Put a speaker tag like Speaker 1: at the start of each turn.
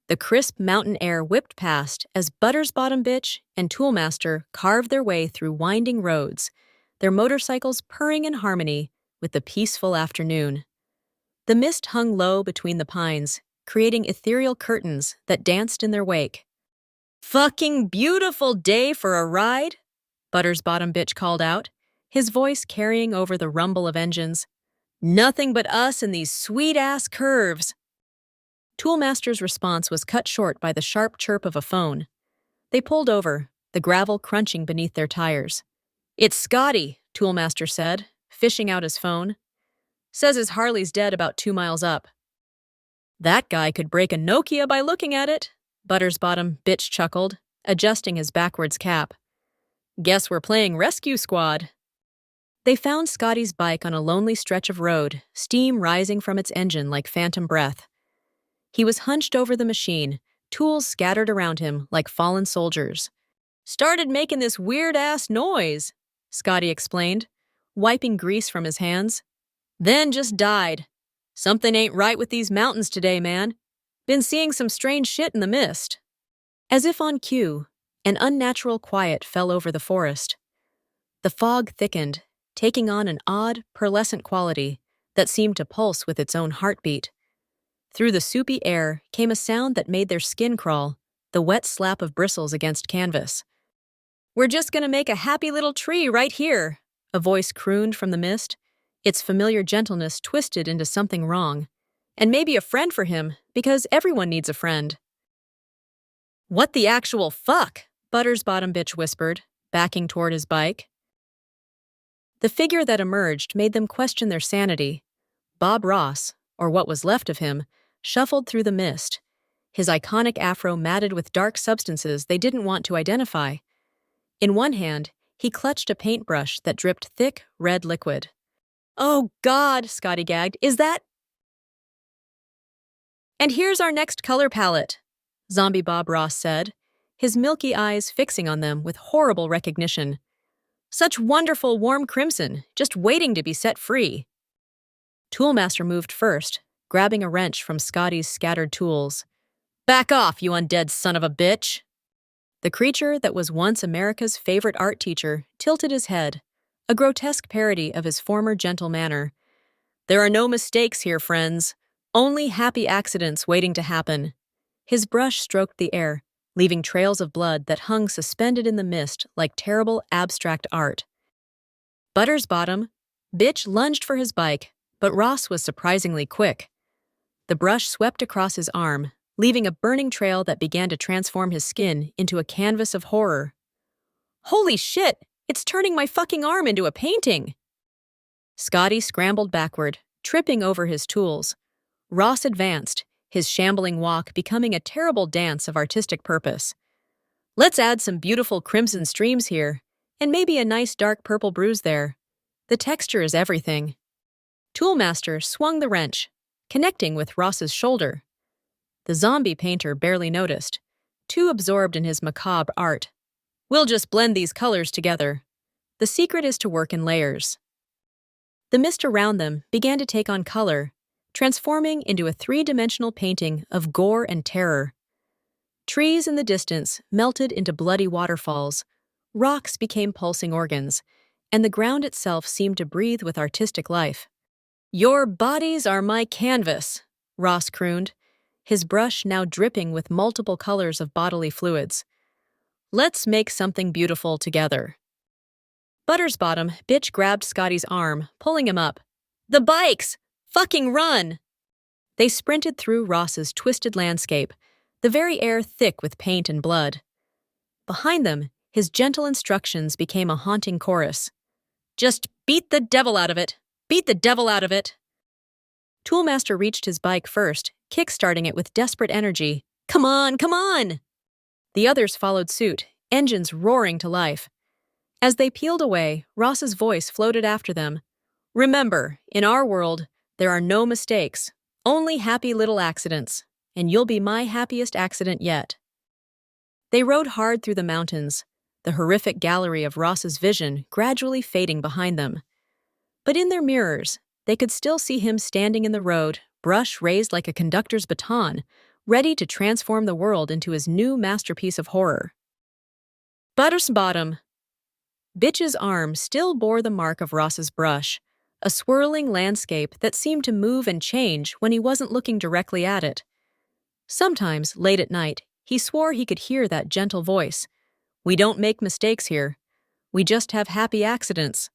Speaker 1: The crisp mountain air whipped past as Butters Bottom Bitch and Toolmaster carved their way through winding roads, their motorcycles purring in harmony with the peaceful afternoon. The mist hung low between the pines, creating ethereal curtains that danced in their wake. "Fucking beautiful day for a ride," Butters Bottom Bitch called out, his voice carrying over the rumble of engines. "Nothing but us and these sweet-ass curves." Toolmaster's response was cut short by the sharp chirp of a phone. They pulled over, the gravel crunching beneath their tires. "It's Scotty," Toolmaster said, fishing out his phone. "Says his Harley's dead about 2 miles up." "That guy could break a Nokia by looking at it," Butters Bottom Bitch chuckled, adjusting his backwards cap. "Guess we're playing Rescue Squad." They found Scotty's bike on a lonely stretch of road, steam rising from its engine like phantom breath. He was hunched over the machine, tools scattered around him like fallen soldiers. "Started making this weird-ass noise," Scotty explained, wiping grease from his hands. "Then just died. Something ain't right with these mountains today, man. Been seeing some strange shit in the mist." As if on cue, an unnatural quiet fell over the forest. The fog thickened, taking on an odd, pearlescent quality that seemed to pulse with its own heartbeat. Through the soupy air came a sound that made their skin crawl, the wet slap of bristles against canvas. "We're just gonna make a happy little tree right here," a voice crooned from the mist, its familiar gentleness twisted into something wrong. "And maybe a friend for him, because everyone needs a friend." "What the actual fuck?" Butters Bottom Bitch whispered, backing toward his bike. The figure that emerged made them question their sanity. Bob Ross, or what was left of him, shuffled through the mist, his iconic afro matted with dark substances they didn't want to identify. In one hand, he clutched a paintbrush that dripped thick, red liquid. "Oh, God," Scotty gagged, "is that—" "And here's our next color palette," Zombie Bob Ross said, his milky eyes fixing on them with horrible recognition. "Such wonderful warm crimson, just waiting to be set free." Toolmaster moved first, grabbing a wrench from Scotty's scattered tools. "Back off, you undead son of a bitch!" The creature that was once America's favorite art teacher tilted his head, a grotesque parody of his former gentle manner. "There are no mistakes here, friends. Only happy accidents waiting to happen." His brush stroked the air, leaving trails of blood that hung suspended in the mist like terrible abstract art. Butters Bottom Bitch lunged for his bike, but Ross was surprisingly quick. The brush swept across his arm, leaving a burning trail that began to transform his skin into a canvas of horror. "Holy shit! It's turning my fucking arm into a painting!" Scotty scrambled backward, tripping over his tools. Ross advanced, his shambling walk becoming a terrible dance of artistic purpose. "Let's add some beautiful crimson streams here, and maybe a nice dark purple bruise there. The texture is everything." Toolmaster swung the wrench, connecting with Ross's shoulder. The zombie painter barely noticed, too absorbed in his macabre art. "We'll just blend these colors together. The secret is to work in layers." The mist around them began to take on color, transforming into a three-dimensional painting of gore and terror. Trees in the distance melted into bloody waterfalls, rocks became pulsing organs, and the ground itself seemed to breathe with artistic life. "Your bodies are my canvas," Ross crooned, his brush now dripping with multiple colors of bodily fluids. "Let's make something beautiful together." Butters Bottom Bitch grabbed Scotty's arm, pulling him up. "The bikes! Fucking run!" They sprinted through Ross's twisted landscape, the very air thick with paint and blood. Behind them, his gentle instructions became a haunting chorus. "Just beat the devil out of it! Beat the devil out of it!" Toolmaster reached his bike first, kick-starting it with desperate energy. "Come on, come on!" The others followed suit, engines roaring to life. As they peeled away, Ross's voice floated after them. "Remember, in our world, there are no mistakes, only happy little accidents, and you'll be my happiest accident yet." They rode hard through the mountains, the horrific gallery of Ross's vision gradually fading behind them. But in their mirrors, they could still see him standing in the road, brush raised like a conductor's baton, ready to transform the world into his new masterpiece of horror. Butter's bottom. Bitch's arm still bore the mark of Ross's brush, a swirling landscape that seemed to move and change when he wasn't looking directly at it. Sometimes, late at night, he swore he could hear that gentle voice. "We don't make mistakes here. We just have happy accidents."